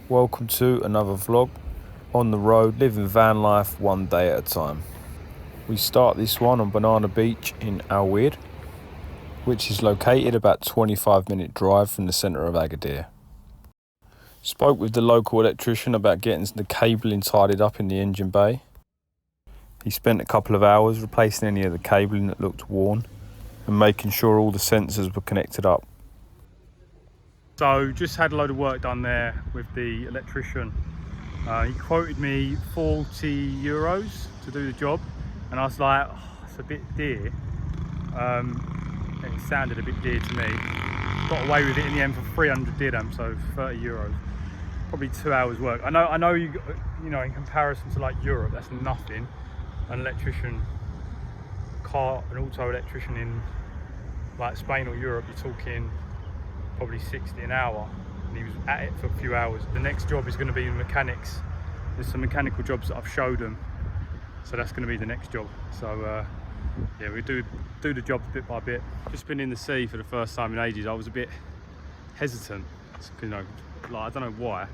Welcome to another vlog on the road, living van life one day at a time. We start this one on Banana Beach in Aourir, which is located about 25-minute drive from the centre of Agadir. Spoke with the local electrician about getting the cabling tidied up in the engine bay. He spent a couple of hours replacing any of the cabling that looked worn and making sure all the sensors were connected up. So just had a load of work done there with the electrician. He quoted me €40 to do the job, and I was like, oh, it's a bit dear. It sounded a bit dear to me. Got away with it in the end for 300 dirham, so €30. Probably 2 hours work. I know you know, in comparison to like Europe, that's nothing. An electrician, an auto electrician in like Spain or Europe, you're talking probably 60 an hour, and he was at it for a few hours. The next job is going to be mechanics. There's some mechanical jobs that I've showed him, so that's going to be the next job. So yeah, we do the job bit by bit. Just been in the sea for the first time in ages. I was a bit hesitant, you know, like I don't know why,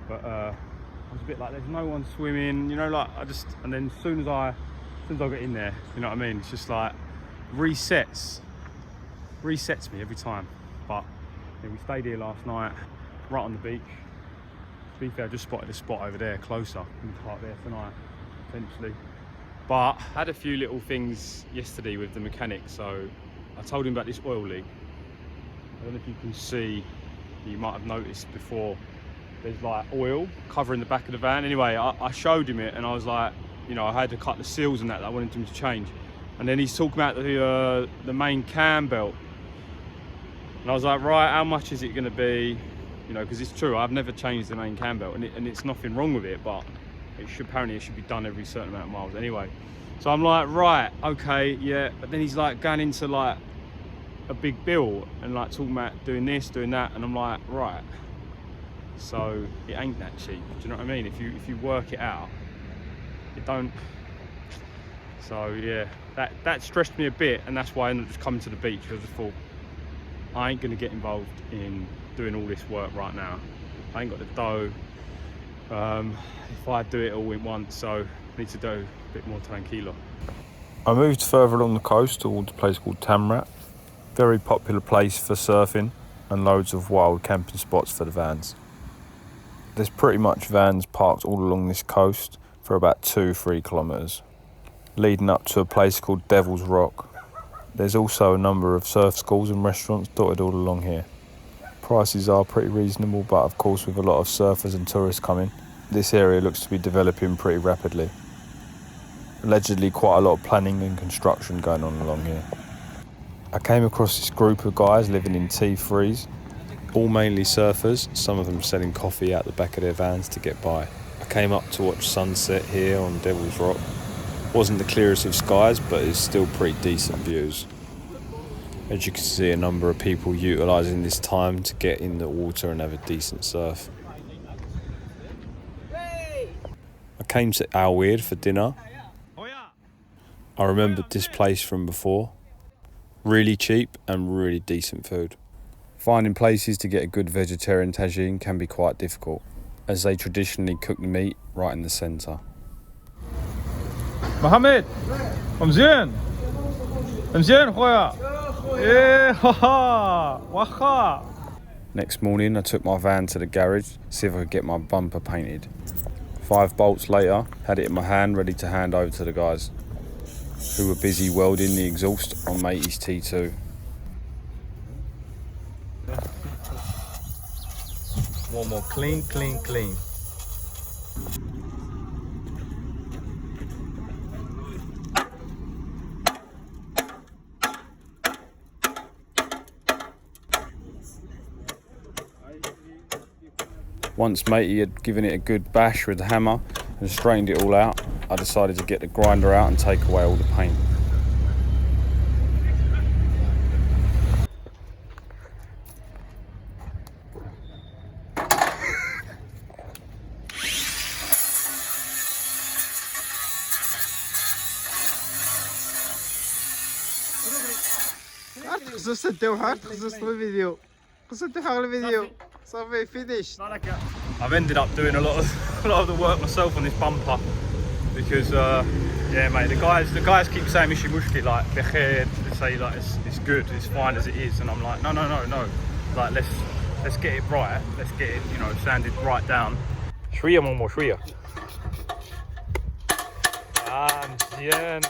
but I was a bit like, there's no one swimming, you know, like and then as soon as I get in there, you know what I mean, it's just like resets me every time. But yeah, we stayed here last night, right on the beach. To be fair, I just spotted a spot over there closer. We can park there tonight, potentially. But I had a few little things yesterday with the mechanic. So I told him about this oil leak. I don't know if you can see, you might have noticed before, there's like oil covering the back of the van. Anyway, I showed him it, and I was like, you know, I had to cut the seals and that I wanted him to change. And then he's talking about the main cam belt. And I was like, right, how much is it going to be? You know, because it's true, I've never changed the main cam belt, and it's nothing wrong with it, but apparently it should be done every certain amount of miles anyway. So I'm like, right, okay, yeah. But then he's like going into like a big bill and like talking about doing this, doing that, and I'm like, right. So it ain't that cheap. Do you know what I mean? If you work it out, it don't. So yeah, that stressed me a bit, and that's why I ended up just coming to the beach, because I thought, I ain't gonna get involved in doing all this work right now. I ain't got the dough. If I do it all in once, so I need to do a bit more tranquilo. I moved further along the coast towards a place called Tamraght. Very popular place for surfing and loads of wild camping spots for the vans. There's pretty much vans parked all along this coast for about 2-3 kilometres, leading up to a place called Devil's Rock. There's also a number of surf schools and restaurants dotted all along here. Prices are pretty reasonable, but of course with a lot of surfers and tourists coming, this area looks to be developing pretty rapidly. Allegedly quite a lot of planning and construction going on along here. I came across this group of guys living in T3s, all mainly surfers, some of them selling coffee out the back of their vans to get by. I came up to watch sunset here on Devil's Rock. Wasn't the clearest of skies, but it's still pretty decent views. As you can see, a number of people utilising this time to get in the water and have a decent surf. I came to Aourir for dinner. I remembered this place from before. Really cheap and really decent food. Finding places to get a good vegetarian tagine can be quite difficult, as they traditionally cook the meat right in the centre. Mohammed, مزيان خويا. Next morning I took my van to the garage to see if I could get my bumper painted. 5 bolts later, had it in my hand ready to hand over to the guys, who were busy welding the exhaust on matey's T2. One more clean. Once matey had given it a good bash with the hammer and straightened it all out, I decided to get the grinder out and take away all the paint. خصو تديو حق خصو الفيديو So we finished. I've ended up doing a lot of the work myself on this bumper because yeah, mate, the guys keep saying mishi mushki, like bekhair, they say like it's good, it's fine as it is, and I'm like no, like let's get it right, let's get it, you know, sanded right down. شوية ماما شوية. مزيان.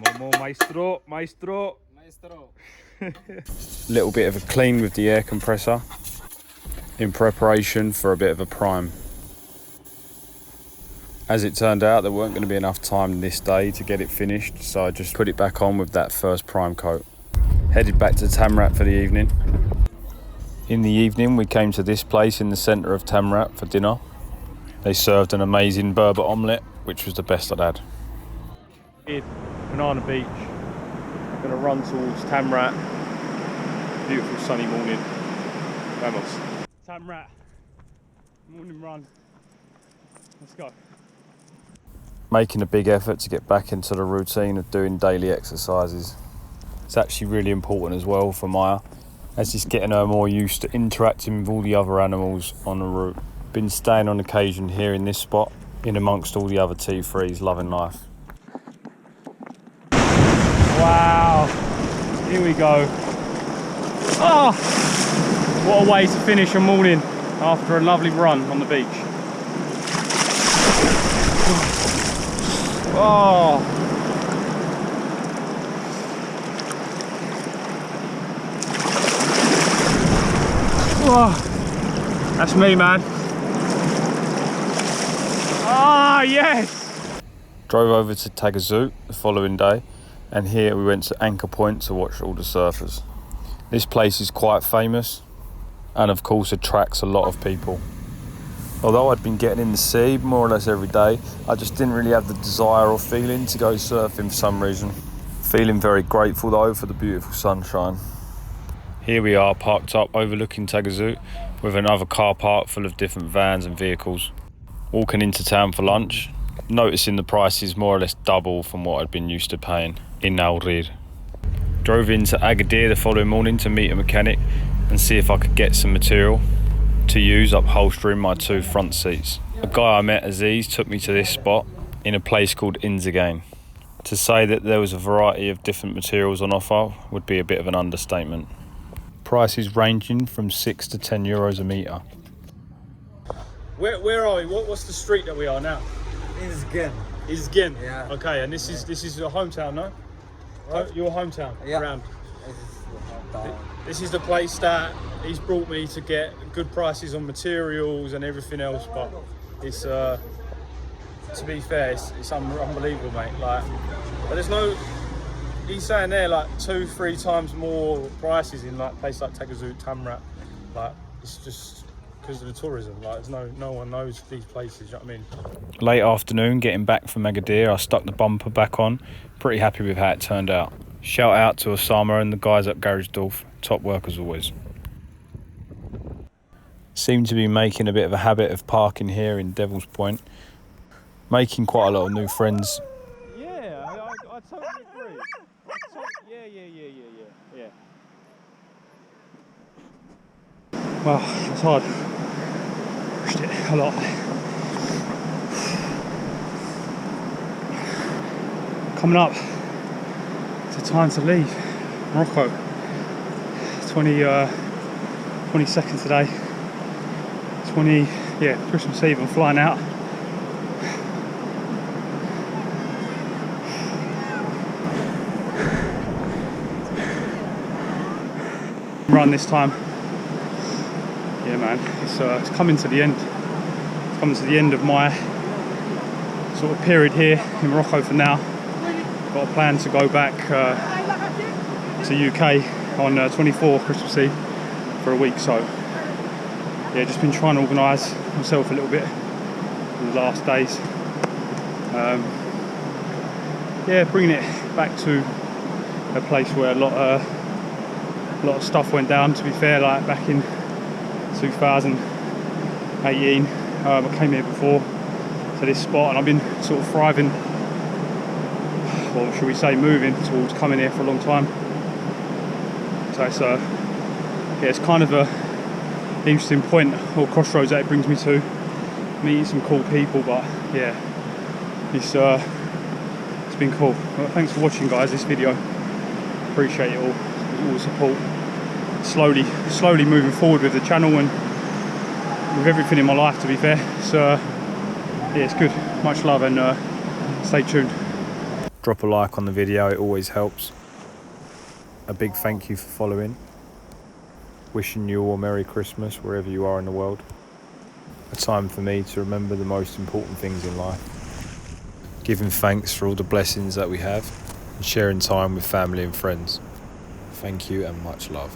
Momo maestro. Little bit of a clean with the air compressor in preparation for a bit of a prime. As it turned out, there weren't going to be enough time this day to get it finished, so I just put it back on with that first prime coat. Headed back to Tamraght for the evening. In the evening, we came to this place in the centre of Tamraght for dinner. They served an amazing Berber omelette, which was the best I'd had. Banana Beach. Gonna run towards Tamraght. Beautiful sunny morning. Vamos. Tamraght. Morning run. Let's go. Making a big effort to get back into the routine of doing daily exercises. It's actually really important as well for Maya, as it's getting her more used to interacting with all the other animals on the route. Been staying on occasion here in this spot, in amongst all the other T3s loving life. Wow, here we go. Oh, what a way to finish a morning after a lovely run on the beach. Oh. Oh, that's me, man. Ah, yes! Drove over to Agadir the following day, and here we went to Anchor Point to watch all the surfers. This place is quite famous, and of course attracts a lot of people. Although I'd been getting in the sea more or less every day, I just didn't really have the desire or feeling to go surfing for some reason. Feeling very grateful though for the beautiful sunshine. Here we are parked up overlooking Agadir with another car park full of different vans and vehicles. Walking into town for lunch, noticing the prices more or less double from what I'd been used to paying in Aourir. Drove into Agadir the following morning to meet a mechanic and see if I could get some material to use upholstering my two front seats. A guy I met, Aziz, took me to this spot in a place called Agadir. To say that there was a variety of different materials on offer would be a bit of an understatement. Prices ranging from 6 to 10 euros a metre. Where are we? What's the street that we are now? Agadir. Yeah. Okay, and this is your hometown, no? What? Your hometown. Yeah. Around. This is the hometown. This is the place that he's brought me to get good prices on materials and everything else, but it's to be fair, it's unbelievable, mate. Like, but there's no. He's saying there like 2-3 times more prices in like places like Agadir, Tamraght. Like, it's just because of the tourism. Like, there's no one knows these places. You know what I mean? Late afternoon, getting back from Agadir, I stuck the bumper back on. Pretty happy with how it turned out. Shout out to Osama and the guys at Garajdorf. Top work as always. Seem to be making a bit of a habit of parking here in Devil's Point. Making quite a lot of new friends. Yeah, I totally agree. Yeah. Well, it's hard. Pushed it a lot. Coming up to time to leave Morocco. 22nd today. Christmas Eve. I'm flying out. Run this time. Yeah, man. It's coming to the end. It's coming to the end of my sort of period here in Morocco for now. Got a plan to go back to UK on 24 Christmas Eve for a week, so yeah, just been trying to organise myself a little bit in the last days. Bringing it back to a place where a lot of stuff went down, to be fair, like back in 2018. I came here before to this spot and I've been sort of thriving, or should we say moving towards coming here for a long time. So it's yeah, it's kind of a interesting point or crossroads that it brings me to, meeting some cool people. But yeah, it's been cool. Well, thanks for watching, guys, this video. Appreciate it all the support. Slowly moving forward with the channel and with everything in my life, to be fair. So yeah, it's good. Much love, and stay tuned. Drop a like on the video, it always helps. A big thank you for following. Wishing you all a Merry Christmas wherever you are in the world. A time for me to remember the most important things in life. Giving thanks for all the blessings that we have and sharing time with family and friends. Thank you and much love.